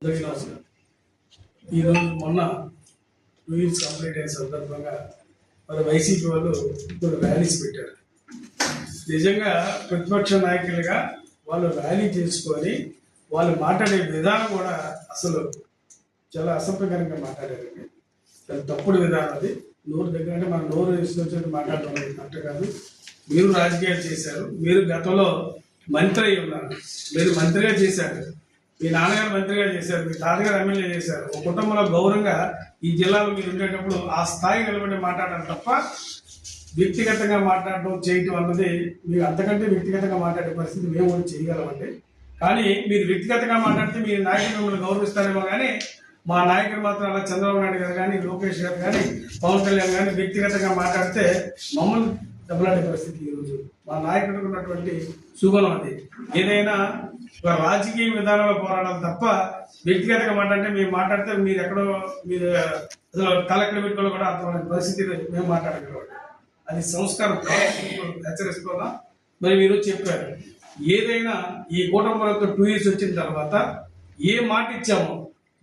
ఈరోజు మొన్న 2 years complete అయిన సందర్భంగా మరి వైసీపీ వాళ్ళు ఇప్పుడు ర్యాలీస్ పెట్టారు. నిజంగా ప్రతిపక్ష నాయకులుగా వాళ్ళు ర్యాలీ చేసుకొని వాళ్ళు మాట్లాడే విధానం కూడా అసలు చాలా అసభ్యకరంగా మాట్లాడారండి. చాలా తప్పుడు విధానం అది. నోరు దగ్గర అంటే మన నోరు ఇష్టం మాట్లాడడం అనేది కరెక్ట్ కాదు. మీరు రాజకీయాలు చేశారు, మీరు గతంలో మంత్రి అయి ఉన్నారు, మీరు మంత్రిగా చేశారు, మీ నాన్నగారు మంత్రిగా చేశారు, మీ తాతగారు ఎమ్మెల్యే చేశారు. ఒక కుటుంబంలో గౌరవంగా ఈ జిల్లాలో మీరు ఉండేటప్పుడు ఆ స్థాయి నిలబడి మాట్లాడడం తప్ప వ్యక్తిగతంగా మాట్లాడడం చేయటం అన్నది మీరు అంతకంటే వ్యక్తిగతంగా మాట్లాడే పరిస్థితి మేము కూడా చేయగలమండి. కానీ మీరు వ్యక్తిగతంగా మాట్లాడితే మీ నాయకులు మిమ్మల్ని గౌరవిస్తారేమో కానీ మా నాయకులు మాత్రం అలా చంద్రబాబు నాయుడు గారు కానీ లోకేష్ గారు కానీ పవన్ కళ్యాణ్ కానీ వ్యక్తిగతంగా మాట్లాడితే మమ్మల్ని దెబ్బలాడే పరిస్థితి ఈరోజు మా నాయకుడికి ఉన్నటువంటి సుగుణం అది. ఏదైనా ఒక రాజకీయ విధానంలో పోరాడాలి తప్ప వ్యక్తిగతంగా మాట్లాడితే మీరు మాట్లాడితే మీరు ఎక్కడో మీరు అసలు కలెక్టర్ పెట్టుకోవడం కూడా అర్థమైన పరిస్థితి మేము మాట్లాడగలం. అది సంస్కారం హెచ్చరిస్తున్నాం. మరి మీరు చెప్పారు ఏదైనా ఈ కూటమి ప్రభుత్వం 2 years వచ్చిన తర్వాత ఏ మాట ఇచ్చామో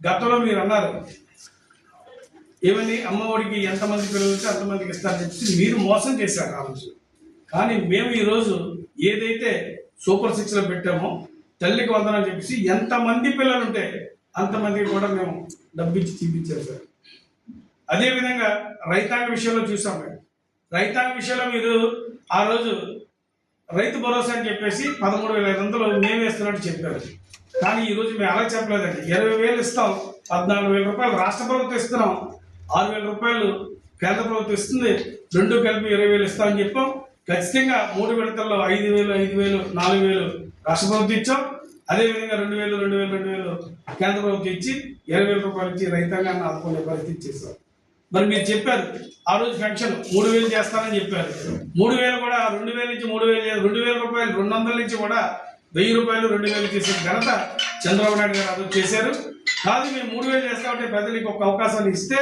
గతంలో మీరు అన్నారు ఏమని అమ్మఒడికి ఎంతమంది పిల్లలు ఉంటే అంతమందికి ఇస్తారని చెప్పి మీరు మోసం చేశారు ఆ రోజు. కానీ మేము ఈరోజు ఏదైతే సూపర్ 6లో పెట్టామో తల్లికి వందనం చెప్పేసి ఎంతమంది పిల్లలు ఉంటే అంతమందికి కూడా మేము డబ్బిచ్చి చూపించారు సార్. అదేవిధంగా రైతాంగ విషయంలో చూసాం. మేము రైతాంగ విషయంలో మీరు ఆ రోజు రైతు భరోసా అని చెప్పేసి 13,500 మేము వేస్తున్నట్టు చెప్పారు. కానీ ఈరోజు మేము అలా చెప్పలేదండి. 20,000 ఇస్తాం, 14,000 రూపాయలు రాష్ట్ర ప్రభుత్వం ఇస్తున్నాం, 6,000 రూపాయలు కేంద్ర ప్రభుత్వం ఇస్తుంది, 2 కలిపి 20,000 ఇస్తామని చెప్పాం. ఖచ్చితంగా 3 విడతల్లో 5,000, 5,000, 4,000 రాష్ట్ర ప్రభుత్వం ఇచ్చాం. అదేవిధంగా 2,000 కేంద్ర ప్రభుత్వం ఇచ్చి 20,000 రూపాయలు ఇచ్చి రైతాంగాన్ని ఆదుకునే పరిస్థితి చేశాం. మరి మీరు చెప్పారు ఆ రోజు పెన్షన్ 3,000 చేస్తారని చెప్పారు. 3,000 కూడా 2,000 నుంచి 3,000, 2,000 రూపాయలు 200 నుంచి కూడా 1,000 రూపాయలు 2,000 చేసే ఘనత చంద్రబాబు నాయుడు గారు అది చేశారు. కాదు మేము 3,000 చేస్తామంటే ప్రజలకు ఒక అవకాశాన్ని ఇస్తే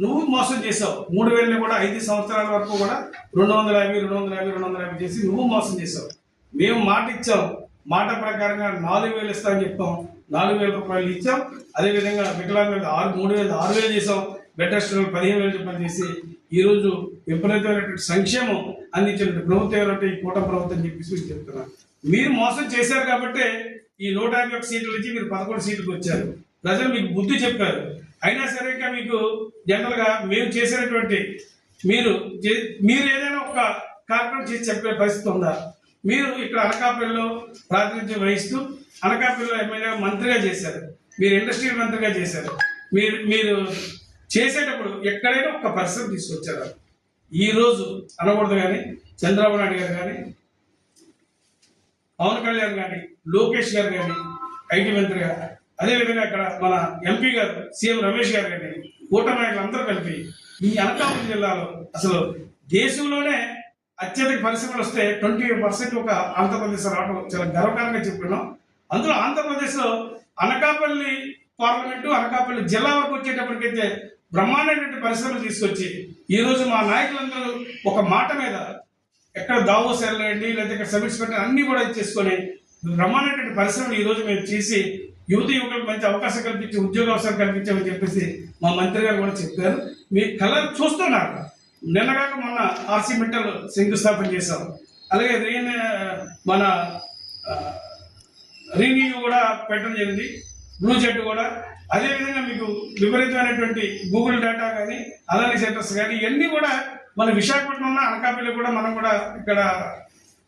నువ్వు మోసం చేసావు. 3,000 కూడా 5 సంవత్సరాల వరకు కూడా 250 చేసి నువ్వు మోసం చేసావు. మేము మాట ఇచ్చాం, మాట ప్రకారంగా 4,000 ఇస్తామని చెప్పాం, 4,000 రూపాయలు ఇచ్చాం. అదేవిధంగా వికలాంగులకు 3,000, 6,000 చేసాం, బెటర్ 15,000 రూపాయలు చేసి ఈరోజు విపరీతమైనటువంటి సంక్షేమం అందించినటువంటి ప్రభుత్వం ఏమంటే ఈ కూటమి ప్రభుత్వం అని చెప్పేసి మీరు చెప్తున్నారు. మీరు మోసం చేశారు కాబట్టి ఈ 151 సీట్ల నుంచి మీరు 11 సీట్లకు వచ్చారు. ప్రజలు మీకు బుద్ధి చెప్పారు. అయినా సరే ఇంకా మీకు జనరల్గా మేము చేసినటువంటి మీరు ఏదైనా ఒక కార్యక్రమం చేసి చెప్పే పరిస్థితి ఉందా? మీరు ఇక్కడ అనకాపల్లిలో ప్రాతినిధ్యం వహిస్తూ అనకాపల్లిలో ఎమ్మెల్యే మంత్రిగా చేశారు, మీరు ఇండస్ట్రియల్ మంత్రిగా చేశారు. మీరు చేసేటప్పుడు ఎక్కడైనా ఒక పరిశ్రమ తీసుకొచ్చారు. ఈరోజు అనకూడదు కానీ చంద్రబాబు నాయుడు గారు కానీ పవన్ కళ్యాణ్ కానీ లోకేష్ గారు కానీ ఐటీ మంత్రిగా, అదేవిధంగా ఇక్కడ మన ఎంపీ గారు సీఎం రమేష్ గారు కానీ కూటమి నాయకులు అందరూ కలిపి ఈ అనకాపల్లి జిల్లాలో అసలు దేశంలోనే అత్యధిక పరిశ్రమలు వస్తే 20% ఒక ఆంధ్రప్రదేశ్ రావడం చాలా గర్వకారంగా చెప్పుకున్నాం. అందులో ఆంధ్రప్రదేశ్లో అనకాపల్లి పార్లమెంటు అనకాపల్లి జిల్లా వరకు వచ్చేటప్పటికైతే బ్రహ్మాండమైనటువంటి పరిశ్రమలు తీసుకొచ్చి ఈరోజు మా నాయకులందరూ ఒక మాట మీద ఎక్కడ దావోస్ వెళ్ళండి లేదా ఇక్కడ సబ్మిట్స్ పెట్టండి అన్ని కూడా ఇచ్చేసుకొని బ్రహ్మాండమైనటువంటి పరిశ్రమలు ఈరోజు మేము చేసి యువకులకు మంచి అవకాశం కల్పించి ఉద్యోగ అవసరం కల్పించామని చెప్పేసి మా మంత్రి గారు కూడా చెప్పారు. మీ కలర్ చూస్తున్నారు. నిన్నగాక మొన్న ఆర్సీ మెటల్ శంకుస్థాపన చేశాం. అలాగే మన రీన్యూ కూడా పెట్టడం జరిగింది, బ్లూ జెట్ కూడా. అదేవిధంగా మీకు విపరీతమైనటువంటి గూగుల్ డేటా కానీ అదాని సెంటర్స్ కానీ ఇవన్నీ కూడా మన విశాఖపట్నం ఉన్న అనకాపల్లి కూడా మనం కూడా ఇక్కడ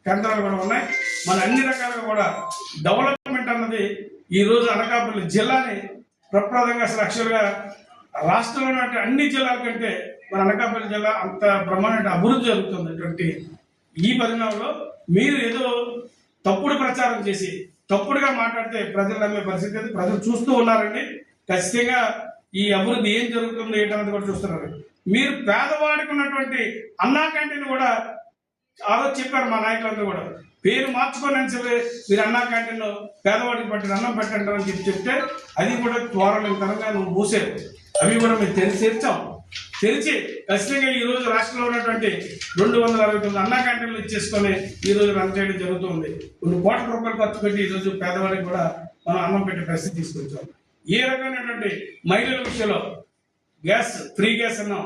కేంద్రాలు కూడా ఉన్నాయి. మన అన్ని రకాలుగా కూడా డెవలప్మెంట్ అన్నది ఈరోజు అనకాపల్లి జిల్లాని ప్రప్రదంగా అసలు యాక్చువల్గా రాష్ట్రంలో ఉన్న అన్ని జిల్లాల కంటే మన అనకాపల్లి జిల్లా అంత బ్రహ్మాండ అభివృద్ధి జరుగుతున్నటువంటి ఈ పరిణామంలో మీరు ఏదో తప్పుడు ప్రచారం చేసి తప్పుడుగా మాట్లాడితే ప్రజలు నమ్మే పరిస్థితి ప్రజలు చూస్తూ ఉన్నారండి. ఖచ్చితంగా ఈ అభివృద్ధి ఏం జరుగుతుందో ఏంటన్నది కూడా చూస్తున్నారు. మీరు పేదవాడికి ఉన్నటువంటి అన్నా క్యాంటీన్ కూడా ఆ రోజు చెప్పారు మా నాయకులందరూ కూడా పేరు మార్చుకొని మీరు అన్నా క్యాంటీన్లో పేదవాడికి పట్టిన అన్నం పెట్టండి అని చెప్తే అది కూడా త్వరలో తరంగా నువ్వు మూసారు. అవి కూడా మేము తెరిచి ఖచ్చితంగా ఈ రోజు రాష్ట్రంలో ఉన్నటువంటి 269 అన్నా క్యాంటీన్లు ఇచ్చేసుకొని ఈ రోజు రన్ చేయడం జరుగుతుంది. కొన్ని కోట్ల రూపాయలు ఖర్చు పెట్టి ఈ రోజు పేదవాడికి కూడా మనం అన్నం పెట్టే పరిస్థితి తీసుకొచ్చాం. ఏ రకమైనటువంటి మహిళల విషయంలో గ్యాస్ ఫ్రీ గ్యాస్ అన్నాం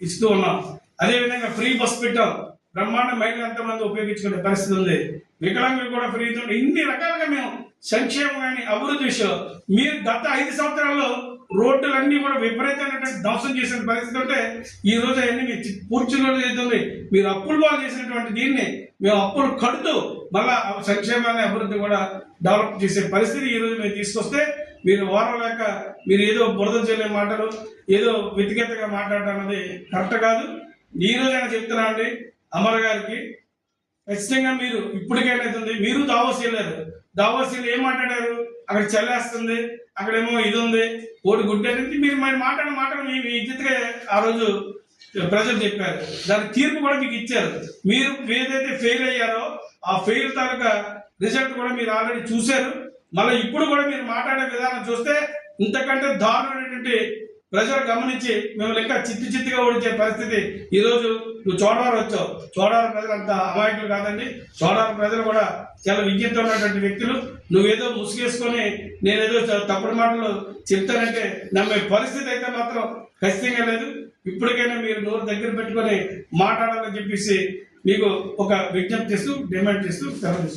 ఇస్తూ ఉన్నాం. అదేవిధంగా ఫ్రీ బస్ పెట్టాం. బ్రహ్మాండ మహిళలు ఎంతమంది ఉపయోగించుకునే పరిస్థితి ఉంది. వికలాంగులు కూడా ఫ్రీ. ఇన్ని రకాలుగా మేము సంక్షేమం కానీ అభివృద్ధి విషయం మీరు గత 5 సంవత్సరాల్లో రోడ్డులన్నీ కూడా విపరీతమైనటువంటి ధ్వంసం చేసిన పరిస్థితి ఉంటే ఈ రోజు అవన్నీ మీరు పూర్తిగా మీరు అప్పులు పాలు చేసినటువంటి దీన్ని మేము అప్పులు కడుతూ మళ్ళా సంక్షేమాన్ని అభివృద్ధి కూడా డెవలప్ చేసే పరిస్థితి ఈ రోజు మేము తీసుకొస్తే మీరు ఓర్వలేక మీరు ఏదో బురద చెల్లే మాటలు ఏదో వ్యక్తిగతంగా మాట్లాడటం అనేది కరెక్ట్ కాదు. ఈ రోజు ఆయన చెప్తున్నా అండి అమర్ గారికి ఖచ్చితంగా మీరు ఇప్పటికేమైతుంది మీరు దావోస్ వెళ్ళారు. దావోస్ వెళ్ళి ఏం మాట్లాడారు? అక్కడ చల్లేస్తుంది, అక్కడేమో ఇది ఉంది, ఓటు గుడ్డేది. మీరు మరి మాట్లాడిన మాటలు మీ ఇజ్జత్గా ఆ రోజు ప్రజలు చెప్పారు. దాని తీర్పు కూడా మీకు ఇచ్చారు. మీరు ఏదైతే ఫెయిల్ అయ్యారో ఆ ఫెయిల్ తాలూకా రిజల్ట్ కూడా మీరు ఆల్రెడీ చూశారు. మళ్ళీ ఇప్పుడు కూడా మీరు మాట్లాడే విధానం చూస్తే ఇంతకంటే దారుణమైనటువంటి ప్రజలు గమనించి మేము లెక్క చిత్తుగా ఓడించే పరిస్థితి. ఈ రోజు నువ్వు చోడవరం వచ్చావు. చోడవరం ప్రజలు అంత అమాయకులు కాదండి. చోడవరం ప్రజలు కూడా చాలా విజ్ఞత ఉన్నటువంటి వ్యక్తులు. నువ్వేదో ముసుగేసుకొని నేనేదో తప్పుడు మాటలు చెప్తానంటే నమ్మే పరిస్థితి అయితే మాత్రం ఖచ్చితంగా లేదు. ఇప్పటికైనా మీరు నోరు దగ్గర పెట్టుకొని మాట్లాడాలని చెప్పేసి మీకు ఒక విజ్ఞప్తి చేస్తూ డిమాండ్ చేస్తూ సెలవు.